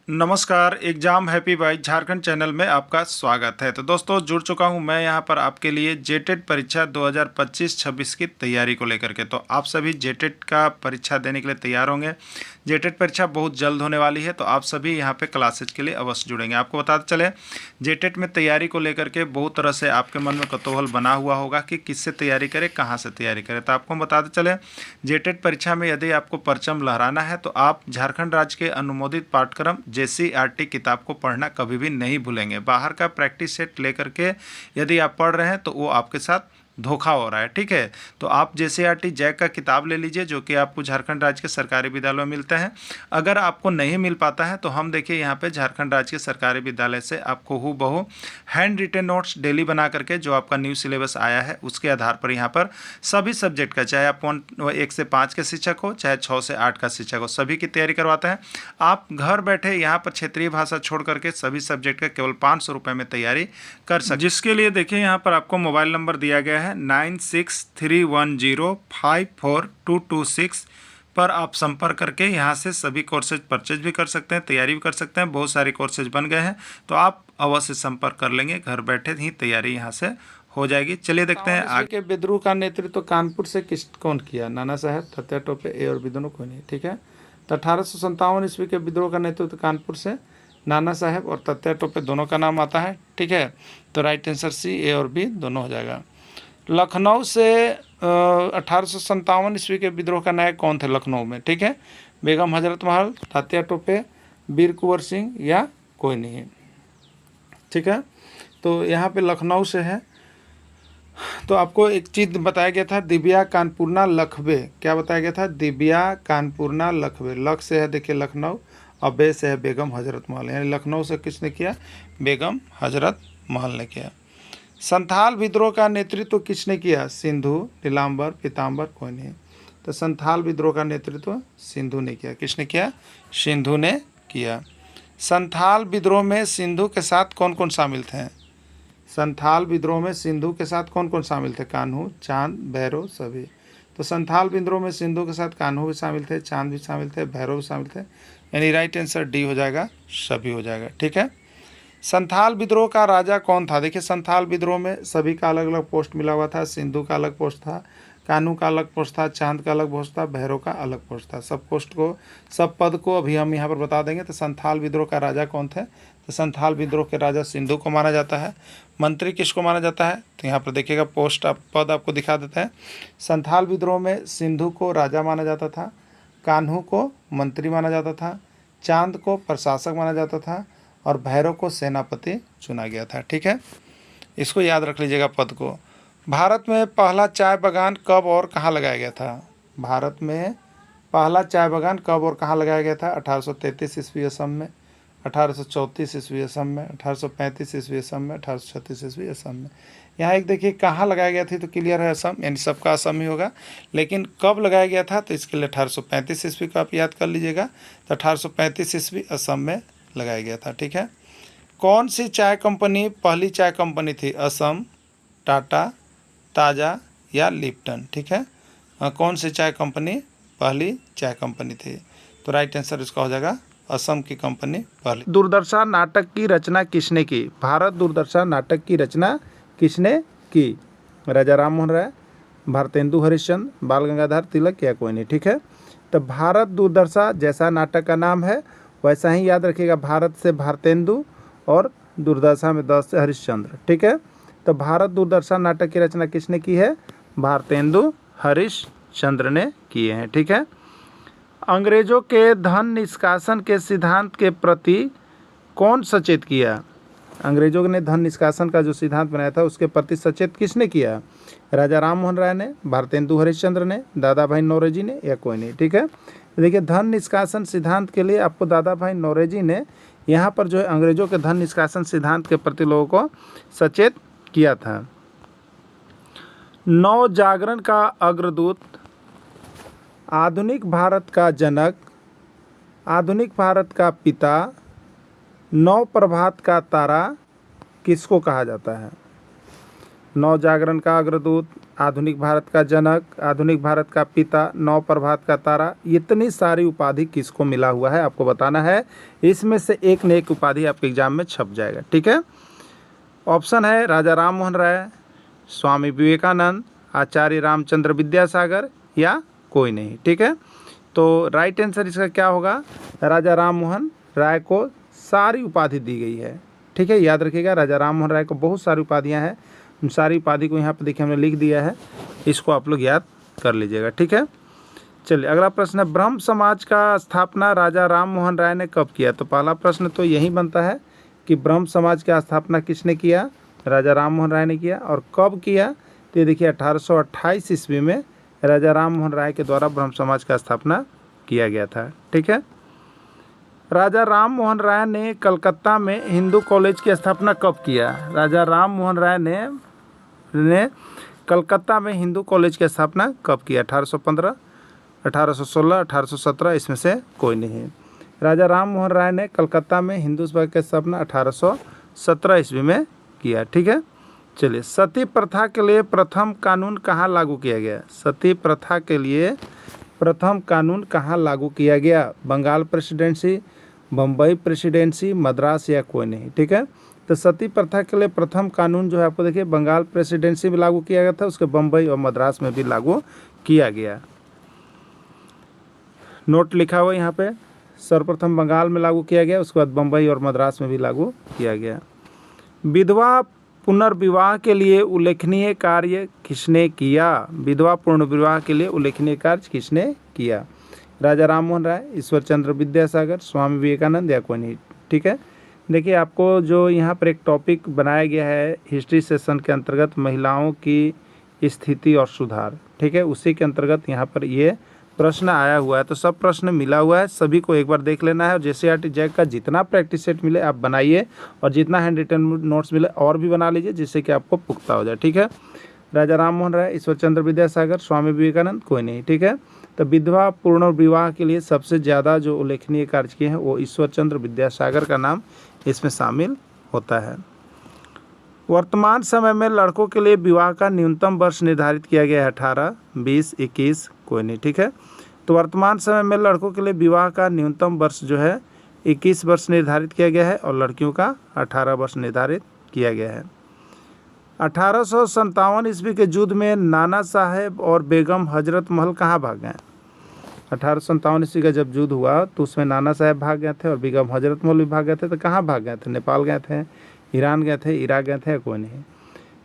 नमस्कार, exam happy by Jharkhand channel में आपका स्वागत है। तो दोस्तों जुड़ चुका हूं मैं यहां पर आपके लिए जेटेट परीक्षा 2025-26 की तैयारी को लेकर के। तो आप सभी जेटेट का परीक्षा देने के लिए तैयार होंगे। जेटेट परीक्षा बहुत जल्द होने वाली है, तो आप सभी यहां पे क्लासेज के लिए अवश्य जुड़ेंगे। आपको बताते चले, जेटेट में तैयारी को लेकर के बहुत तरह से आपके मन में कौतूहल बना हुआ होगा कि किससे तैयारी करें, कहाँ से तैयारी करें। तो आपको बताते चले, जेटेट परीक्षा में यदि आपको परचम लहराना है तो आप झारखंड राज्य के अनुमोदित पाठ्यक्रम JCERT किताब को पढ़ना कभी भी नहीं भूलेंगे। बाहर का प्रैक्टिस सेट लेकर के यदि आप पढ़ रहे हैं तो वो आपके साथ धोखा हो रहा है, ठीक है। तो आप JCERT जैक का किताब ले लीजिए, जो कि आपको झारखंड राज्य के सरकारी विद्यालयों में मिलते हैं। अगर आपको नहीं मिल पाता है तो हम देखिए यहाँ पे झारखंड राज्य के सरकारी विद्यालय से आपको हूबहू हैंड रिटेन नोट्स डेली बना करके, जो आपका न्यू सिलेबस आया है उसके आधार पर यहाँ पर सभी सब्जेक्ट का, चाहे आप 1 से 5 के शिक्षक हो, चाहे 6 से 8 का शिक्षक हो, सभी की तैयारी करवाते हैं। आप घर बैठे यहाँ पर क्षेत्रीय भाषा छोड़ करके सभी सब्जेक्ट का केवल 500 रुपये में तैयारी कर सकते, जिसके लिए देखिए यहाँ पर आपको मोबाइल नंबर दिया गया है 9631054226 पर आप संपर्क करके यहाँ से सभी कोर्सेज परचेज भी कर सकते हैं, तैयारी भी कर सकते हैं। बहुत सारे कोर्सेज बन गए हैं, तो आप अवश्य संपर्क कर लेंगे, घर बैठे ही तैयारी यहाँ से हो जाएगी। चलिए देखते हैं आगे के विद्रोह का नेतृत्व तो कानपुर से कौन किया? नाना साहब, तात्या टोपे, ए और बी दोनों कोई नहीं, ठीक है। तो 1857 ईस्वी के विद्रोह का नेतृत्व कानपुर से नाना साहब और तात्या टोपे दोनों का नाम आता है, ठीक है। तो राइट आंसर सी, ए और बी दोनों हो जाएगा। लखनऊ से 1857 ईस्वी के विद्रोह का नायक कौन थे लखनऊ में? ठीक है, बेगम हजरत महल, तात्या टोपे, वीर कुंवर सिंह या कोई नहीं, ठीक है। तो यहाँ पे लखनऊ से है। तो आपको एक चीज़ बताया गया था, दिव्या कानपुरना लखबे। क्या बताया गया था? दिव्या कानपुरना लखबे। लख से है देखिए लखनऊ, और बे से है बेगम हजरत महल, यानी लखनऊ से किसने किया? बेगम हजरत महल ने किया। संथाल विद्रोह का नेतृत्व किसने किया? सिंधु, नीलांबर, पीताम्बर, कोई नहीं। तो संथाल विद्रोह का नेतृत्व सिंधु ने किया। किसने किया? सिंधु ने किया। संथाल विद्रोह में सिंधु के साथ कौन कौन शामिल थे? संथाल विद्रोह में सिंधु के साथ कौन कौन शामिल थे? कान्हू, चांद, भैरव, सभी। तो संथाल विद्रोह में सिंधु के साथ कान्हू भी शामिल थे, चांद भी शामिल थे, भैरव भी शामिल थे, यानी राइट आंसर डी हो जाएगा, सभी हो जाएगा, ठीक है। संथाल विद्रोह का राजा कौन था? देखिए संथाल विद्रोह में सभी का अलग अलग पोस्ट मिला हुआ था। सिंधु का अलग पोस्ट था, कान्हू का अलग पोस्ट था, चांद का अलग पोस्ट था, भैरव का अलग पोस्ट था। सब पोस्ट को, सब पद को अभी हम यहाँ पर बता देंगे। तो संथाल विद्रोह का राजा कौन थे? तो संथाल विद्रोह के राजा सिंधु को माना जाता है। मंत्री किसको माना जाता है? तो यहाँ पर देखिएगा पोस्ट पद आपको दिखा देते हैं। संथाल विद्रोह में सिंधु को राजा माना जाता था, कान्हू को मंत्री माना जाता था, चांद को प्रशासक माना जाता था, और भैरव को सेनापति चुना गया था, ठीक है। इसको याद रख लीजिएगा पद को। भारत में पहला चाय बागान कब और कहाँ लगाया गया था? भारत में पहला चाय बागान कब और कहाँ लगाया गया था? 1833 ईस्वी असम में, 1834 ईस्वी असम में, 1835 ईस्वी असम में, 1836 ईस्वी असम में। यहाँ एक देखिए कहाँ लगाया गया थी, तो क्लियर है असम, यानी सबका असम ही होगा। लेकिन कब लगाया गया था? तो इसके लिए 1835 ईस्वी को आप याद कर लीजिएगा। तो 1835 ईस्वी असम में लगाया गया था, ठीक है। कौन सी चाय कंपनी पहली चाय कंपनी थी? असम, टाटा, ताज़ा या लिप्टन, ठीक है। कौन सी चाय कंपनी पहली चाय कंपनी थी? तो राइट आंसर इसका हो जाएगा असम की कंपनी पहली। दूरदर्शन नाटक की रचना किसने की? भारत दूरदर्शन नाटक की रचना किसने की? राजा राम मोहन राय, भारतेंदु हरिश्चंद्र, बाल गंगाधर तिलक या कोई नहीं, ठीक है। तो भारत दूरदर्शन जैसा नाटक का नाम है वैसा ही याद रखिएगा, भारत से भारतेंदु और दूरदर्शा में 10 से हरिश्चंद्र, ठीक है। तो भारत दूरदर्शन नाटक की रचना किसने की है? भारतेंदु हरिश्चंद्र ने किए हैं, ठीक है। अंग्रेजों के धन निष्कासन के सिद्धांत के प्रति कौन सचेत किया? अंग्रेजों ने धन निष्कासन का जो सिद्धांत बनाया था उसके प्रति सचेत किसने किया? राजा राम मोहन राय ने, भारतेंदु हरिश्चंद्र ने, दादा भाई नौरोजी ने या कोई नहीं, ठीक है। देखिए धन निष्कासन सिद्धांत के लिए आपको दादा भाई नौरोजी ने यहाँ पर जो है अंग्रेजों के धन निष्कासन सिद्धांत के प्रति लोगों को सचेत किया था। नव जागरण का अग्रदूत, आधुनिक भारत का जनक, आधुनिक भारत का पिता, नव प्रभात का तारा किसको कहा जाता है? नव जागरण का अग्रदूत, आधुनिक भारत का जनक, आधुनिक भारत का पिता, नव प्रभात का तारा, इतनी सारी उपाधि किसको मिला हुआ है आपको बताना है। इसमें से एक न एक उपाधि आपके एग्जाम में छप जाएगा, ठीक है। ऑप्शन है राजा राम मोहन राय, स्वामी विवेकानंद, आचार्य रामचंद्र विद्यासागर या कोई नहीं, ठीक है। तो राइट आंसर इसका क्या होगा, राजा राम मोहन राय को सारी उपाधि दी गई है, ठीक है। याद रखिएगा राजा राम मोहन राय को बहुत सारी उपाधियां हैं, उन सारी उपाधि को यहाँ पे देखिए हमने लिख दिया है, इसको आप लोग याद कर लीजिएगा, ठीक है। चलिए अगला प्रश्न है, ब्रह्म समाज का स्थापना राजा राम मोहन राय ने कब किया। तो पहला प्रश्न तो यही बनता है कि ब्रह्म समाज की स्थापना किसने किया, राजा राम मोहन राय ने किया, और कब किया। तो ये देखिए 1828 ईस्वी में राजा राम मोहन राय के द्वारा ब्रह्म समाज का स्थापना किया गया था, ठीक है। राजा राम मोहन राय ने कलकत्ता में हिंदू कॉलेज की स्थापना कब किया। राजा राम मोहन राय ने कलकत्ता में हिंदू कॉलेज की स्थापना कब किया। 1815, 1816, 1817, इसमें से कोई नहीं है। राजा राम मोहन राय ने कलकत्ता में हिंदू सभा की स्थापना 1817 ईस्वी में किया, ठीक है। चलिए सती प्रथा के लिए प्रथम कानून कहाँ लागू किया गया। सती प्रथा के लिए प्रथम कानून कहाँ लागू किया गया। बंगाल प्रेसिडेंसी, बम्बई प्रेसिडेंसी, मद्रास या कोई नहीं, ठीक है। तो सती प्रथा के लिए प्रथम कानून जो है आपको देखिए बंगाल प्रेसिडेंसी में लागू किया गया था, उसके बम्बई और मद्रास में भी लागू किया गया। नोट लिखा हुआ यहाँ पे, सर्वप्रथम बंगाल में लागू किया गया, उसके बाद बम्बई और मद्रास में भी लागू किया गया। विधवा पुनर्विवाह के लिए उल्लेखनीय कार्य किसने किया। विधवा पुनर्विवाह के लिए उल्लेखनीय कार्य किसने किया। राजा राम मोहन राय, ईश्वर चंद्र विद्यासागर, स्वामी विवेकानंद या कोई नहीं, ठीक है। देखिए आपको जो यहाँ पर एक टॉपिक बनाया गया है हिस्ट्री सेशन के अंतर्गत महिलाओं की स्थिति और सुधार, ठीक है, उसी के अंतर्गत यहाँ पर ये प्रश्न आया हुआ है। तो सब प्रश्न मिला हुआ है, सभी को एक बार देख लेना है, और JCERT जैक का जितना प्रैक्टिस सेट मिले आप बनाइए, और जितना हैंड रिटन नोट्स मिले और भी बना लीजिए, जिससे कि आपको पुख्ता हो जाए, ठीक है। राजा राम मोहन राय, ईश्वर चंद्र विद्यासागर, स्वामी विवेकानंद, कोई नहीं, ठीक है। तो विधवा पुनर्विवाह के लिए सबसे ज़्यादा जो उल्लेखनीय कार्य किए हैं वो ईश्वर चंद्र विद्यासागर का नाम इसमें शामिल होता है। वर्तमान समय में लड़कों के लिए विवाह का न्यूनतम वर्ष निर्धारित किया गया है 18, 20, 21, कोई नहीं, ठीक है। तो वर्तमान समय में लड़कों के लिए विवाह का न्यूनतम वर्ष जो है 21 वर्ष निर्धारित किया गया है, और लड़कियों का 18 वर्ष निर्धारित किया गया है। 1857 ईस्वी के युद्ध में नाना साहेब और बेगम हजरत महल कहाँ भाग गए। 1857 ईस्वी का जब युद्ध हुआ तो उसमें नाना साहेब भाग गए थे और बेगम हजरत महल भी भाग गए थे। तो कहाँ भाग गए थे, नेपाल गए थे, ईरान गए थे, इराक गए थे, कोई नहीं।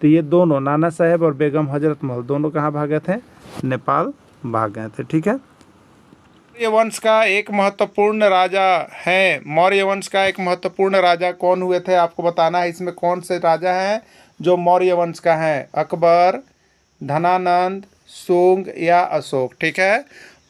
तो ये दोनों नाना साहेब और बेगम हजरत महल दोनों कहाँ भाग गए थे, नेपाल भाग गए थे, ठीक है। मौर्य वंश का एक महत्वपूर्ण राजा है। मौर्य वंश का एक महत्वपूर्ण राजा कौन हुए थे आपको बताना है। इसमें कौन से राजा हैं जो मौर्य वंश का है, अकबर, धनानंद, शुंग या अशोक, ठीक है।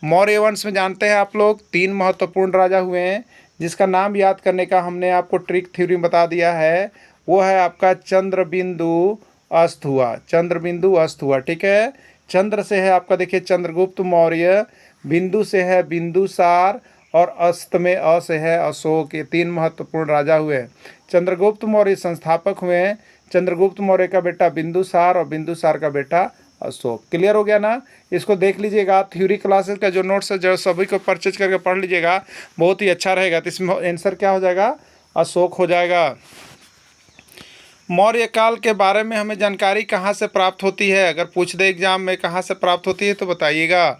मौर्य वंश में जानते हैं आप लोग 3 महत्वपूर्ण राजा हुए हैं, जिसका नाम याद करने का हमने आपको ट्रिक थ्योरी बता दिया है। वो है आपका चंद्रबिंदु अस्तहुआ, चंद्रबिंदु अस्तहुआ, ठीक है। चंद्र से है आपका देखिए चंद्रगुप्त मौर्य, बिंदु से है बिंदुसार, और अस्त में अ से है अशोक। ये 3 महत्वपूर्ण राजा हुए। चंद्रगुप्त मौर्य संस्थापक हुए हैं, चंद्रगुप्त मौर्य का बेटा बिंदुसार और बिंदुसार का बेटा अशोक। क्लियर हो गया ना। इसको देख लीजिएगा, थ्योरी क्लासेस का जो नोट्स है जो सभी को परचेज करके पढ़ लीजिएगा, बहुत ही अच्छा रहेगा। तो इसमें आंसर क्या हो जाएगा, अशोक हो जाएगा। मौर्य काल के बारे में हमें जानकारी कहाँ से प्राप्त होती है, अगर पूछ दे एग्जाम में कहाँ से प्राप्त होती है तो बताइएगा।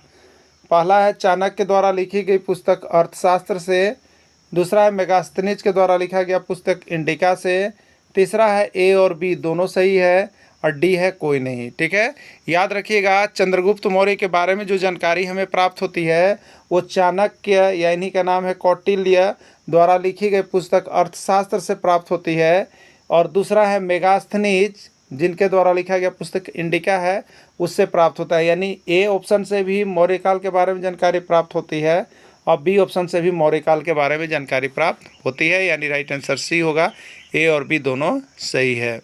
पहला है चाणक्य द्वारा लिखी गई पुस्तक अर्थशास्त्र से, दूसरा है मेगास्थनीज के द्वारा लिखा गया पुस्तक इंडिका से, तीसरा है ए और बी दोनों सही है, और डी है कोई नहीं, ठीक है। याद रखिएगा चंद्रगुप्त मौर्य के बारे में जो जानकारी हमें प्राप्त होती है वो चाणक्य या इन्हीं का नाम है कौटिल्य द्वारा लिखी गई पुस्तक अर्थशास्त्र से प्राप्त होती है, और दूसरा है मेगास्थनीज जिनके द्वारा लिखा गया पुस्तक इंडिका है उससे प्राप्त होता है। यानी ए ऑप्शन से भी मौर्य काल के बारे में जानकारी प्राप्त होती है, और बी ऑप्शन से भी मौर्य काल के बारे में जानकारी प्राप्त होती है, यानी राइट आंसर सी होगा। ए और बी दोनों सही है।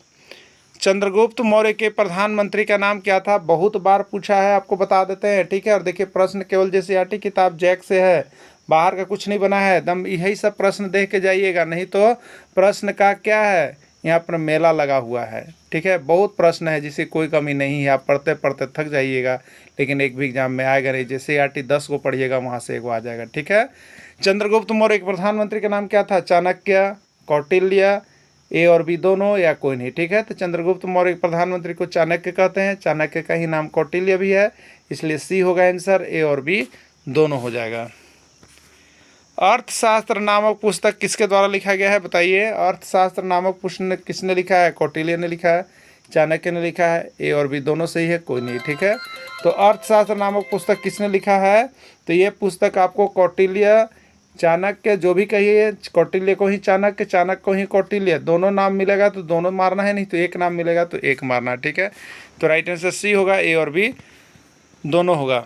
चंद्रगुप्त मौर्य के प्रधानमंत्री का नाम क्या था, बहुत बार पूछा है, आपको बता देते हैं, ठीक है। और देखिए प्रश्न केवल JCERT किताब जैक से है, बाहर का कुछ नहीं बना है, एकदम यही सब प्रश्न देख के जाइएगा, नहीं तो प्रश्न का क्या है यहाँ पर मेला लगा हुआ है। ठीक है, बहुत प्रश्न है जिसे कोई कमी नहीं है, आप पढ़ते पढ़ते थक जाइएगा, लेकिन एक भी एग्जाम में आएगा नहीं। जैसे CRT 10 को पढ़िएगा वहाँ से एक वो आ जाएगा। ठीक है, चंद्रगुप्त मौर्य के प्रधानमंत्री का नाम क्या था? चाणक्य, कौटिल्य, A और B दोनों, या कोई नहीं। ठीक है, तो चंद्रगुप्त मौर्य के प्रधानमंत्री को चाणक्य कहते हैं, चाणक्य का ही नाम कौटिल्य भी है, इसलिए C होगा आंसर, A और B दोनों हो जाएगा। अर्थशास्त्र नामक पुस्तक किसके द्वारा लिखा गया है? बताइए। अर्थशास्त्र नामक पुस्तक किसने लिखा है? कौटिल्य ने लिखा है, चाणक्य ने लिखा है, A और B दोनों सही है, कोई नहीं। ठीक है, तो अर्थशास्त्र नामक पुस्तक किसने लिखा है? तो ये पुस्तक आपको कौटिल्य, चाणक्य, जो भी कहिए, कौटिल्य को ही चाणक्य, चाणक्य को ही कौटिल्य, दोनों नाम मिलेगा तो दोनों मारना है, नहीं तो एक नाम मिलेगा तो एक मारना। ठीक है, तो राइट आंसर C होगा, A और B दोनों होगा।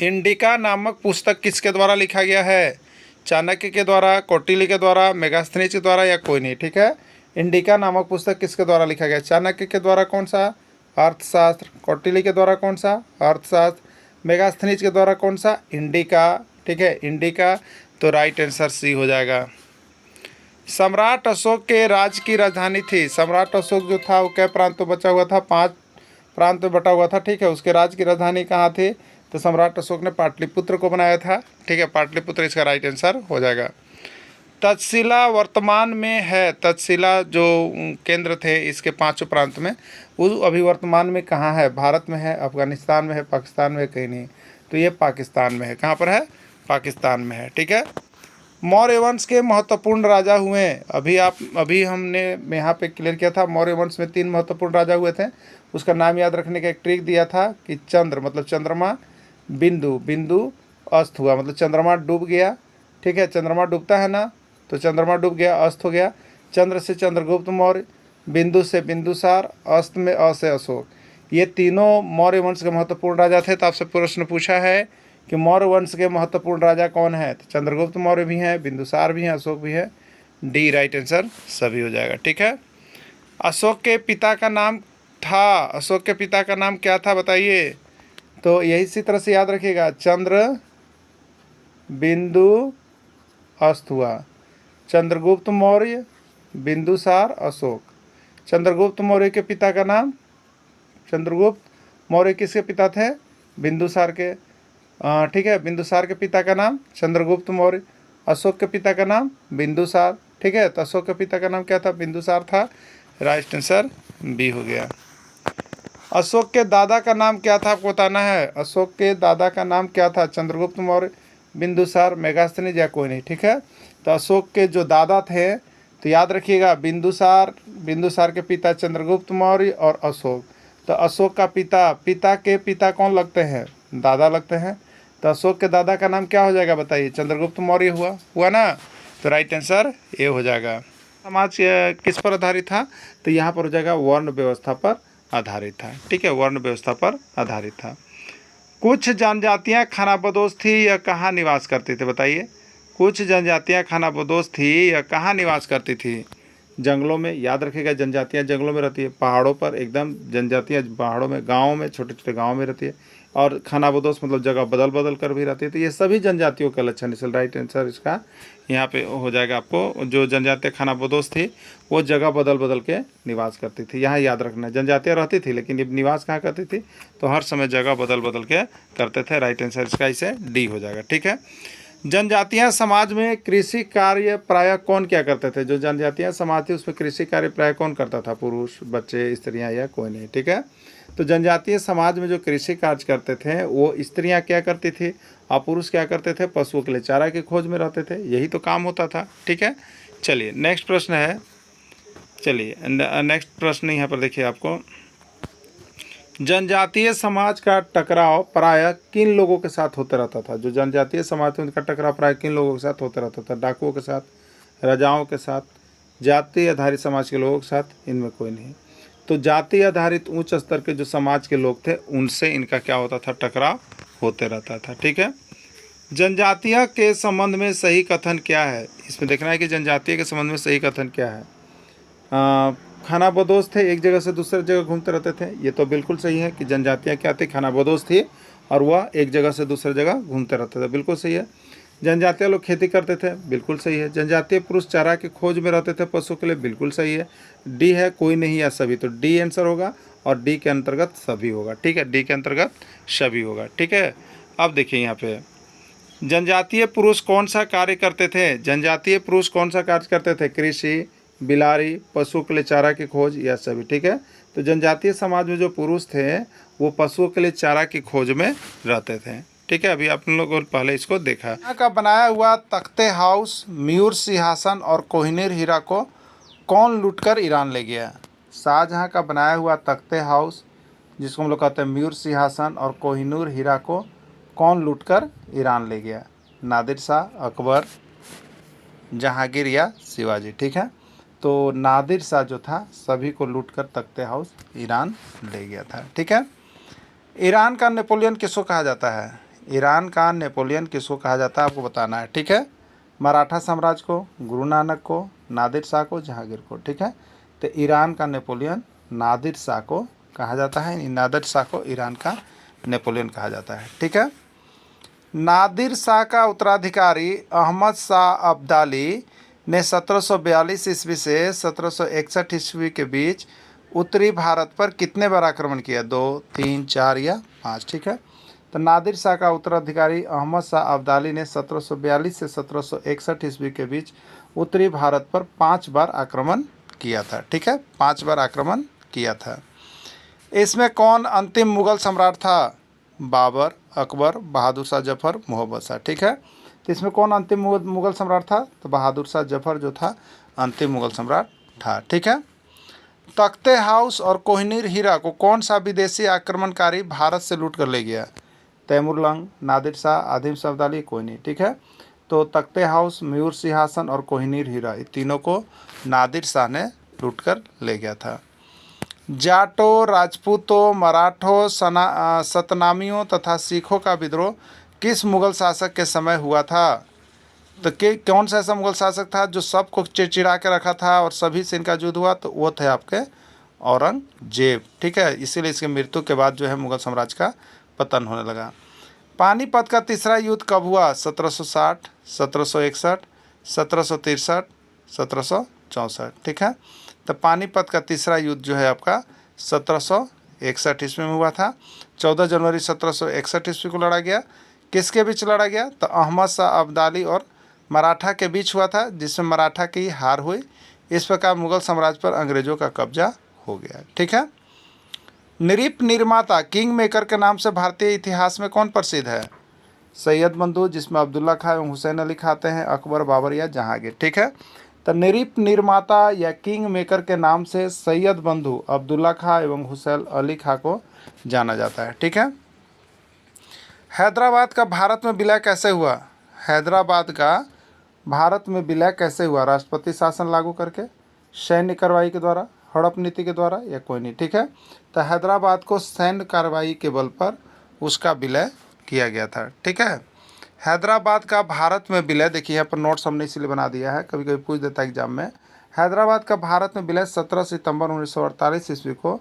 इंडिका नामक पुस्तक किसके द्वारा लिखा गया है? चाणक्य के द्वारा, कौटिल्य के द्वारा, मेगास्थनीज के द्वारा, या कोई नहीं। ठीक है, इंडिका नामक पुस्तक किसके द्वारा लिखा गया? चाणक्य के द्वारा कौन सा? अर्थशास्त्र। कौटिल्य के द्वारा कौन सा? अर्थशास्त्र। मेगास्थनीज के द्वारा कौन सा? इंडिका। ठीक है, इंडिका, तो राइट आंसर C हो जाएगा। सम्राट अशोक के राज्य की राजधानी थी। सम्राट अशोक जो था वो कै प्रांतों बचा हुआ था? 5 प्रांत में बटा हुआ था। ठीक है, उसके राज्य की राजधानी कहाँ थी? तो सम्राट अशोक ने पाटलिपुत्र को बनाया था। ठीक है, पाटलिपुत्र इसका राइट आंसर हो जाएगा। तक्षशिला वर्तमान में है, तक्षशिला जो केंद्र थे इसके 5 प्रांत में, वो अभी वर्तमान में कहाँ है? भारत में है, अफगानिस्तान में है, पाकिस्तान में है, कहीं नहीं, तो ये पाकिस्तान में है। कहाँ पर है? पाकिस्तान में है। ठीक है, मौर्य वंश के महत्वपूर्ण राजा हुए। अभी हमने यहाँ पे क्लियर किया था, मौर्य वंश में 3 महत्वपूर्ण राजा हुए थे। उसका नाम याद रखने का एक ट्रिक दिया था कि चंद्र मतलब चंद्रमा, बिंदु, बिंदु अस्त हुआ मतलब चंद्रमा डूब गया। ठीक है, चंद्रमा डूबता है ना, तो चंद्रमा डूब गया, अस्त हो गया। चंद्र से चंद्रगुप्त मौर्य, बिंदु से बिंदुसार, अस्त में अ से अशोक, ये तीनों मौर्य वंश के महत्वपूर्ण राजा थे। तो आपसे प्रश्न पूछा है कि मौर्य वंश के महत्वपूर्ण राजा कौन है? तो चंद्रगुप्त मौर्य भी हैं, बिंदुसार भी हैं, अशोक भी है, D राइट आंसर सभी हो जाएगा। ठीक है, अशोक के पिता का नाम था, अशोक के पिता का नाम क्या था? बताइए। तो यही इसी तरह से याद रखिएगा, चंद्र बिंदु अस्त हुआ, चंद्रगुप्त मौर्य, बिंदुसार, अशोक। चंद्रगुप्त मौर्य के पिता का नाम, चंद्रगुप्त मौर्य किसके पिता थे? बिंदुसार के। ठीक है, बिंदुसार के पिता का नाम चंद्रगुप्त मौर्य, अशोक के पिता का नाम बिंदुसार। ठीक है, तो अशोक के पिता का नाम क्या था? बिंदुसार था, राइट आंसर B हो गया। अशोक के दादा का नाम क्या था? आपको बताना है। अशोक के दादा का नाम क्या था? चंद्रगुप्त मौर्य, बिंदुसार, मेगास्थनीज, या कोई नहीं। ठीक है, तो अशोक के जो दादा थे तो याद रखिएगा, बिंदुसार, बिंदुसार के पिता चंद्रगुप्त मौर्य और अशोक। तो अशोक का पिता के पिता कौन लगते हैं? दादा लगते हैं। तो अशोक के दादा का नाम क्या हो जाएगा? बताइए। चंद्रगुप्त मौर्य हुआ ना, तो राइट आंसर A हो जाएगा। समाज किस पर आधारित था? तो यहाँ पर हो जाएगा वर्ण व्यवस्था पर आधारित था। ठीक है, वर्ण व्यवस्था पर आधारित था। कुछ जनजातियाँ खानाबदोश थी या कहाँ निवास करती थी? बताइए। कुछ जनजातियाँ खानाबदोश थी या कहाँ निवास करती थी? जंगलों में। याद रखिएगा, जनजातियाँ जंगलों में रहती है, पहाड़ों पर एकदम जनजातियाँ पहाड़ों में, गाँव में, छोटे छोटे गाँव में रहती है, और खानाबदोश मतलब जगह बदल बदल कर भी रहती है। तो ये सभी जनजातियों का लक्षण, इसलिए राइट आंसर इसका यहाँ पे हो जाएगा। आपको जो जनजातियाँ खानाबदोश थी वो जगह बदल बदल के निवास करती थी। यहाँ याद रखना, जनजातियाँ रहती थी लेकिन ये निवास कहाँ करती थी? तो हर समय जगह बदल बदल के करते थे। राइट आंसर इसका इसे D हो जाएगा। ठीक है, जनजातियाँ समाज में कृषि कार्य प्रायः कौन क्या करते थे? जो जनजातियाँ समाज थी उसमें कृषि कार्य प्रायः कौन करता था? पुरुष, बच्चे, स्त्रियाँ, या कोई नहीं। ठीक है, तो जनजातीय समाज में जो कृषि कार्य करते थे वो स्त्रियां क्या करती थी और पुरुष क्या करते थे? पशुओं के लिए चारा की खोज में रहते थे, यही तो काम होता था। ठीक है, चलिए नेक्स्ट प्रश्न है। चलिए नेक्स्ट प्रश्न यहाँ पर देखिए आपको, जनजातीय समाज का टकराव प्रायः किन लोगों के साथ होता रहता था? जो जनजातीय समाज थे उनका टकराव प्रायः किन लोगों के साथ होता रहता था? डाकुओं के साथ, राजाओं के साथ, जाति आधारित समाज के लोगों के साथ, इनमें कोई नहीं। तो जाति आधारित उच्च स्तर के जो समाज के लोग थे उनसे इनका क्या होता था? टकराव होते रहता था। ठीक है, जनजातीय के संबंध में सही कथन क्या है? इसमें देखना है कि जनजातीय के संबंध में सही कथन क्या है। खानाबदोश थे, एक जगह से दूसरे जगह घूमते रहते थे, ये तो बिल्कुल सही है कि जनजातियाँ क्या थी? खानाबदोश थी और वह एक जगह से दूसरे जगह घूमते रहते थे, बिल्कुल सही है। जनजातीय लोग खेती करते थे, बिल्कुल सही है। जनजातीय पुरुष चारा की खोज में रहते थे पशु के लिए, बिल्कुल सही है। डी है कोई नहीं या सभी, तो डी आंसर होगा और डी के अंतर्गत सभी होगा। ठीक है, डी के अंतर्गत सभी होगा। ठीक है, अब देखिए यहाँ पे जनजातीय पुरुष कौन सा कार्य करते थे? जनजातीय पुरुष कौन सा कार्य करते थे? कृषि, बिलारी, पशु के लिए चारा की खोज या सभी। ठीक है, तो जनजातीय समाज में जो पुरुष थे वो पशुओं के लिए चारा की खोज में रहते थे। ठीक है, अभी आप लोगों ने पहले इसको देखा। यहाँ का बनाया हुआ तख्ते हाउस, मयूर सिंहासन और कोहिनूर हीरा को कौन लूटकर ईरान ले गया? शाहजहाँ का बनाया हुआ तख्ते हाउस, जिसको हम लोग कहते हैं मयूर सिंहासन, और कोहिनूर हीरा को कौन लूटकर ईरान ले गया? नादिर शाह, अकबर, जहांगीर या शिवाजी। ठीक है, तो नादिर शाह जो था सभी को लूटकर तख्ते हाउस ईरान ले गया था। ठीक है, ईरान का नेपोलियन किसको कहा जाता है? ईरान का नेपोलियन किसको कहा जाता है आपको बताना है। ठीक है, मराठा साम्राज्य को, गुरु नानक को, नादिर शाह को, जहांगीर को। ठीक है, तो ईरान का नेपोलियन नादिर शाह को कहा जाता है। नादिर शाह को ईरान का नेपोलियन कहा जाता है। ठीक है, नादिर शाह का उत्तराधिकारी अहमद शाह अब्दाली ने 1742 ईस्वी से 1761 ईस्वी के बीच उत्तरी भारत पर कितने बार आक्रमण किया? 2, 3, 4 या 5। ठीक है, तो नादिर शाह का उत्तराधिकारी अहमद शाह अब्दाली ने 1742 से 1761 ईस्वी के बीच उत्तरी भारत पर 5 बार आक्रमण किया था। ठीक है, 5 बार आक्रमण किया था। इसमें कौन अंतिम मुगल सम्राट था? बाबर, अकबर, बहादुर शाह जफर, मोहम्मद शाह। ठीक है, तो इसमें कौन अंतिम मुगल सम्राट था? तो बहादुर शाह जफर जो था अंतिम मुगल सम्राट था। ठीक है, तख्ते हाउस और कोहिनूर हीरा को कौन सा विदेशी आक्रमणकारी भारत से लूट कर ले गया? तैमूरलंग, नादिर शाह, आदिम शाह अब्दाली, कोई नहीं। ठीक है, तो तख्ते हाउस, मयूर सिंहासन और कोहिनूर हीरा, ये तीनों को नादिर शाह ने लूट कर ले गया था। जाटों, राजपूतों, मराठों, सतनामियों तथा सिखों का विद्रोह किस मुगल शासक के समय हुआ था? तो कौन सा ऐसा मुगल शासक था जो सबको चिड़चिड़ा के रखा था और सभी से इनका युद्ध हुआ? तो वो थे आपके औरंगजेब। ठीक है, इसीलिए इसकी मृत्यु के बाद जो है मुगल साम्राज्य का पतन होने लगा। पानीपत का तीसरा युद्ध कब हुआ? 1760, 1761, 1763, 1764। ठीक है, तो पानीपत का तीसरा युद्ध जो है आपका 1761 ईस्वी में हुआ था। 14 जनवरी 1761 ईस्वी को लड़ा गया। किसके बीच लड़ा गया? तो अहमद शाह अब्दाली और मराठा के बीच हुआ था, जिसमें मराठा की हार हुई। इस प्रकार मुगल साम्राज्य पर अंग्रेजों का कब्जा हो गया। ठीक है, नृप निर्माता किंग मेकर के नाम से भारतीय इतिहास में कौन प्रसिद्ध है? सैयद बंधु, जिसमें अब्दुल्ला खां एवं हुसैन अली खाते हैं, अकबर, बाबर या जहांगीर। ठीक है, तो नृप निर्माता या किंग मेकर के नाम से सैयद बंधु, अब्दुल्ला खां एवं हुसैन अली खां को जाना जाता है। ठीक है, हैदराबाद का भारत में विलय कैसे हुआ? हैदराबाद का भारत में विलय कैसे हुआ? राष्ट्रपति शासन लागू करके, सैन्य कार्रवाई के द्वारा, हड़प नीति के द्वारा या कोई नहीं। ठीक है, तो हैदराबाद को सैन्य कार्रवाई के बल पर उसका विलय किया गया था। ठीक है, हैदराबाद का भारत में विलय, देखिए यहाँ पर नोट्स हमने इसीलिए बना दिया है, कभी कभी पूछ देता है एग्जाम में। हैदराबाद का भारत में विलय 17 सितंबर 1948 ईस्वी को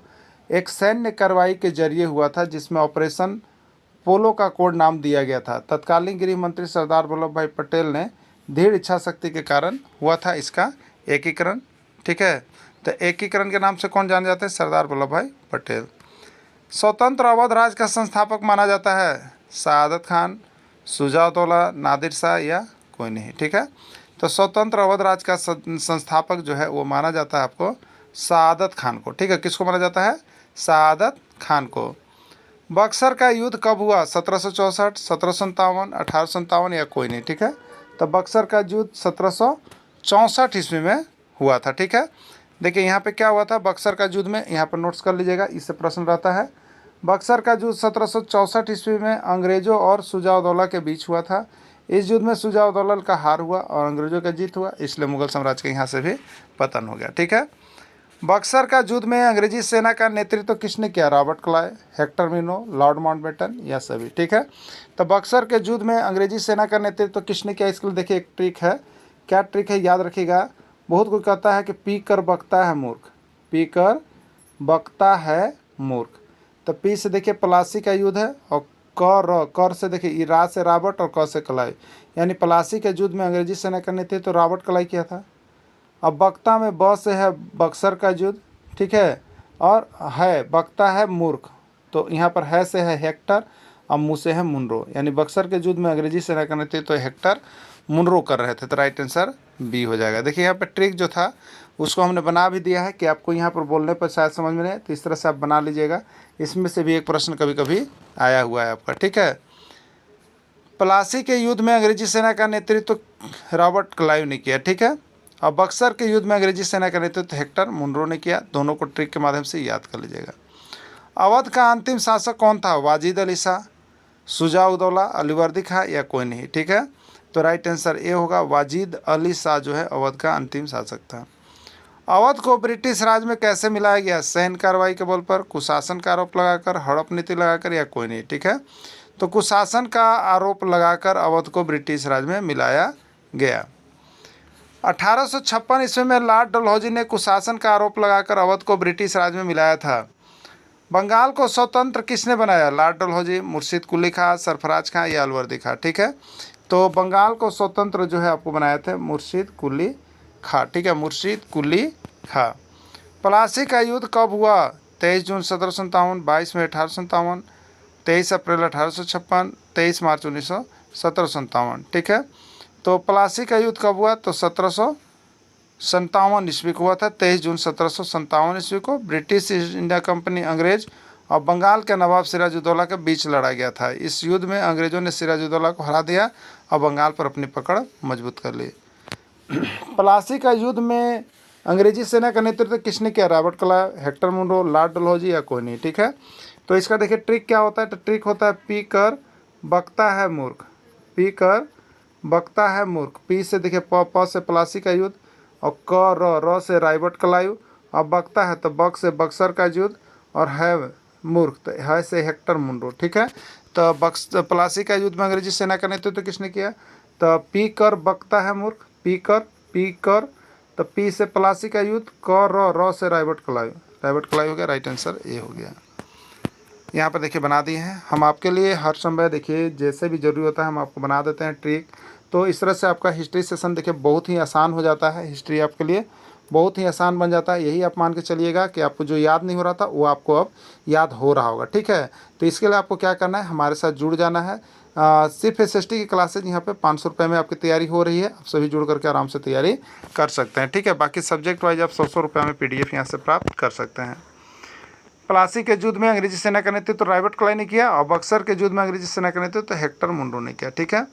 एक सैन्य कार्रवाई के जरिए हुआ था, जिसमें ऑपरेशन पोलो का कोड नाम दिया गया था। तत्कालीन गृह मंत्री सरदार वल्लभ भाई पटेल ने दृढ़ इच्छा शक्ति के कारण हुआ था इसका एकीकरण। ठीक है, तो एकीकरण के नाम से कौन जाने जाते हैं? सरदार वल्लभ भाई पटेल। स्वतंत्र अवध राज्य का संस्थापक माना जाता है? सआदत खान, शुजा-उद-दौला, नादिर शाह या कोई नहीं। ठीक है, तो स्वतंत्र अवध राज्य का संस्थापक जो है वो माना जाता है आपको सआदत खान को। ठीक है, किसको माना जाता है? सआदत खान को। बक्सर का युद्ध कब हुआ? 1764, 1757, 1857 या कोई नहीं। ठीक है, तो बक्सर का युद्ध 1764 ईस्वी में हुआ था। ठीक है, देखिए यहाँ पे क्या हुआ था बक्सर का युद्ध में, यहाँ पर नोट्स कर लीजिएगा, इससे प्रश्न रहता है। बक्सर का युद्ध 1764 ईस्वी में अंग्रेजों और शुजा-उद-दौला के बीच हुआ था। इस युद्ध में शुजा-उद-दौला का हार हुआ और अंग्रेजों का जीत हुआ, इसलिए मुगल साम्राज्य के यहाँ से भी पतन हो गया। ठीक है, बक्सर का युद्ध में अंग्रेजी सेना का नेतृत्व किसने किया? Robert Clive, Hector Munro, Lord Mountbatten या सभी। ठीक है, तो बक्सर के युद्ध में अंग्रेजी सेना का नेतृत्व किसने किया? इसके लिए देखिए एक ट्रिक है। क्या ट्रिक है याद रखिएगा। बहुत कोई कहता है कि पी कर बकता है मूर्ख, पी कर बकता है मूर्ख, तो पी से देखिए प्लासी का युद्ध है और कर से देखिए, ई रा से रॉबर्ट और क से क्लाइव, यानी प्लासी के युद्ध में अंग्रेजी सेना का नेतृत्व तो रॉबर्ट क्लाइव किया था। अब बक्ता में ब से है बक्सर का युद्ध, ठीक है, और है बक्ता है मूर्ख, तो यहाँ पर है से है हेक्टर और मुँह से है मुनरो, यानी बक्सर के युद्ध में अंग्रेजी सेना का नेतृत्व तो हेक्टर मुनरो कर रहे थे, तो राइट आंसर बी हो जाएगा। देखिए यहाँ पर ट्रिक जो था उसको हमने बना भी दिया है कि आपको यहाँ पर बोलने पर शायद समझ में नहीं, तो इस तरह से आप बना लीजिएगा। इसमें से भी एक प्रश्न कभी कभी आया हुआ है आपका, ठीक है। प्लासी के युद्ध में अंग्रेजी सेना का नेतृत्व रॉबर्ट क्लाइव ने किया, ठीक है, और बक्सर के युद्ध में अंग्रेजी सेना का नेतृत्व हेक्टर मुनरो ने किया। दोनों को ट्रिक के माध्यम से याद कर लीजिएगा। अवध का अंतिम शासक कौन था? वाजिद अली शाह, शुजा उदौला, अलीवर्दी खां या कोई नहीं, ठीक है, तो राइट आंसर ए होगा, वाजिद अली शाह जो है अवध का अंतिम शासक था। अवध को ब्रिटिश राज में कैसे मिलाया गया? सैन्य कार्रवाई के बल पर, कुशासन का आरोप लगाकर, हड़प नीति लगाकर या कोई नहीं, ठीक है, तो कुशासन का आरोप लगाकर अवध को ब्रिटिश राज में मिलाया गया। 1856 ईस्वी में लॉर्ड डलहौजी ने कुशासन का आरोप लगाकर अवध को ब्रिटिश राज में मिलाया था। बंगाल को स्वतंत्र किसने बनाया? लॉर्ड डलहौजी, मुर्शिद कुली खां, सरफराज खां या अलवर्दी खां, ठीक है, तो बंगाल को स्वतंत्र जो है आपको बनाए थे मुर्शिद कुली खां, ठीक है, मुर्शिद कुली खां। प्लासी का युद्ध कब हुआ? 23 जून 1757, 22 मई 1857, 23 अप्रैल 1856, 23 मार्च 1757, ठीक है, तो प्लासी का युद्ध कब हुआ? तो 1757 ईस्वी को हुआ था, 23 जून 1757 ईस्वी को। ब्रिटिश ईस्ट इंडिया कंपनी अंग्रेज और बंगाल के नवाब सिराजुद्दौला के बीच लड़ा गया था। इस युद्ध में अंग्रेजों ने सिराजुद्दौला को हरा दिया और बंगाल पर अपनी पकड़ मजबूत कर ली। प्लासी का युद्ध में अंग्रेजी सेना का नेतृत्व किसने किया? Robert Clive, Hector Munro, Lord Dalhousie या कोई नहीं, ठीक है, तो इसका देखिए ट्रिक क्या होता है, तो ट्रिक होता है पी कर बकता है मूर्ख, पी कर बकता है मूर्ख, पी से देखिए प से प्लासी का युद्ध, और क र से रॉबर्ट क्लाइव, और बकता है तो बक से बक्सर का युद्ध, और है मूर्ख तो है से हेक्टर मुनरो, ठीक है, तो प्लासी का युद्ध में अंग्रेजी सेना का नेतृत्व किसने किया? तो पी कर बकता है मूर्ख, पी कर तो पी से प्लासी का युद्ध, क र से रॉबर्ट क्लाइव हो गया, राइट आंसर ए हो गया। यहाँ पर देखिए बना दिए हैं हम आपके लिए, हर समय देखिए जैसे भी जरूरी होता है हम आपको बना देते हैं ट्रिक। तो इस तरह से आपका हिस्ट्री सेशन देखिए बहुत ही आसान हो जाता है, हिस्ट्री आपके लिए बहुत ही आसान बन जाता है। यही आप मान के चलिएगा कि आपको जो याद नहीं हो रहा था वो आपको अब याद हो रहा होगा, ठीक है। तो इसके लिए आपको क्या करना है, हमारे साथ जुड़ जाना है। सिर्फ SST की क्लासेज यहाँ पे 500 रुपये में आपकी तैयारी हो रही है, आप सभी जुड़ करके आराम से तैयारी कर सकते हैं, ठीक है। बाकी सब्जेक्ट वाइज आप 100 रुपये में PDF यहाँ से प्राप्त कर सकते हैं। प्लासी के युद्ध में अंग्रेजी सेना का नेतृत्व रॉबर्ट क्लाइव ने किया और बक्सर के युद्ध में अंग्रेजी सेना का नेतृत्व हेक्टर मुनरो ने किया, ठीक है।